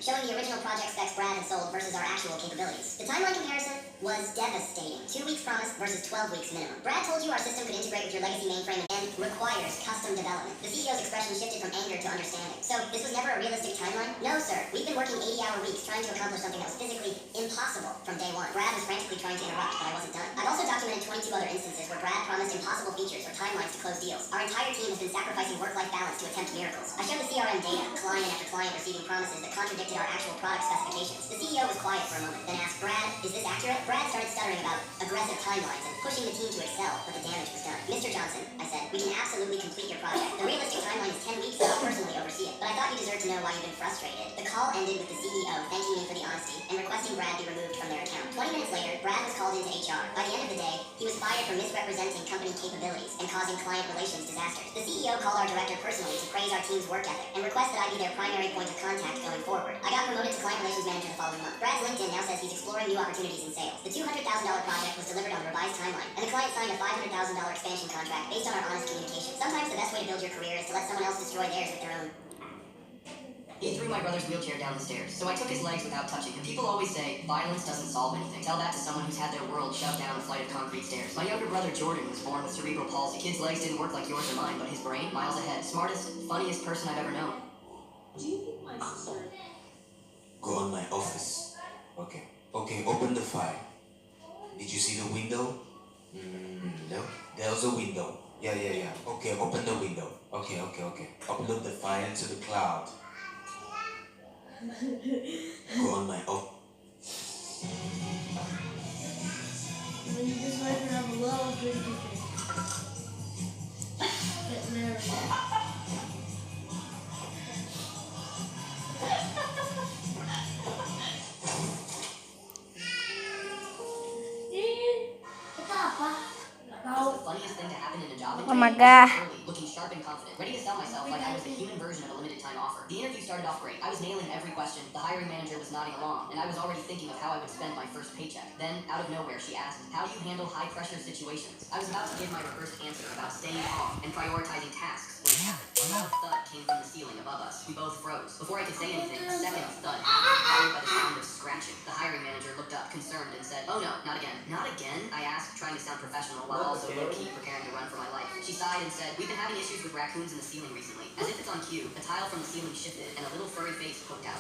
showing the original project specs Brad had sold versus our actual capabilities. The timeline comparison was devastating. 2 weeks promise versus 12 weeks minimum. Brad told you our system could integrate with your legacy mainframe and requires custom development. The CEO's expression shifted from anger to understanding. So, this was never a realistic timeline? No, sir. We've been working 80-hour weeks trying to accomplish something that was physically impossible from day one. Brad was frantically trying to interrupt, but I wasn't done. I've also documented 22 other instances where Brad promised impossible features or timelines to close deals. Our entire team has been sacrificing work-life balance to attempt miracles. I showed the CRM data, client after client receiving promises that contradicted our actual product specifications. The CEO was quiet for a moment, then asked, Brad, is this accurate? Brad started stuttering about aggressive timelines and pushing the team to excel, but the damage was done. Mr. Johnson, I said, we can absolutely complete your project. The realistic timeline is 10 weeks, so I'll personally oversee it. But I thought you deserved to know why you've been frustrated. The call ended with the CEO thanking me for the honesty and requesting Brad be removed from their account. 20 minutes later, Brad was called into HR. By the end of the day, he was fired for misrepresenting company capabilities and causing client relations disasters. The CEO called our director personally to praise our team's work ethic and request that I be their primary point of contact going forward. I got promoted to client relations manager the following month. Brad's LinkedIn now says he's exploring new opportunities in sales. The $200,000 project was delivered on a revised timeline, and the client signed a $500,000 expansion contract based on our honest communication. Sometimes the best way to build your career is to let someone else destroy theirs with their own. He threw my brother's wheelchair down the stairs, so I took his legs without touching him. People always say, violence doesn't solve anything. Tell that to someone who's had their world shoved down a flight of concrete stairs. My younger brother Jordan was born with cerebral palsy. Kid's legs didn't work like yours or mine, but his brain, miles ahead. Smartest, funniest person I've ever known. Do you think my sister... Go on my office. Okay, open the file. Did you see the window? No. There's a window. Yeah. Okay, open the window. Okay. Upload the file to the cloud. Go on my office. When you just wipe it down below, drink it. Get nervous. It's the funniest thing to happen in a job interview. Oh my God. Early, looking sharp and confident, ready to sell myself like I was the human version of a limited time offer. The interview started off great. I was nailing every question. The hiring manager was nodding along, and I was already thinking of how I would spend my first paycheck. Then, out of nowhere, she asked, how do you handle high-pressure situations? I was about to give my reversed answer about staying calm and prioritizing tasks when it happened. A loud thud came from the ceiling above us. We both froze. Before I could say anything, a second thud, followed by the sound of scratching. The hiring manager looked up, concerned, and said, oh no, not again. Not again? I asked, trying to sound professional while also low-key preparing to run for my life. She sighed and said, we've been having issues with raccoons in the ceiling recently. As if it's on cue, a tile from the ceiling shifted, and a little furry face poked out.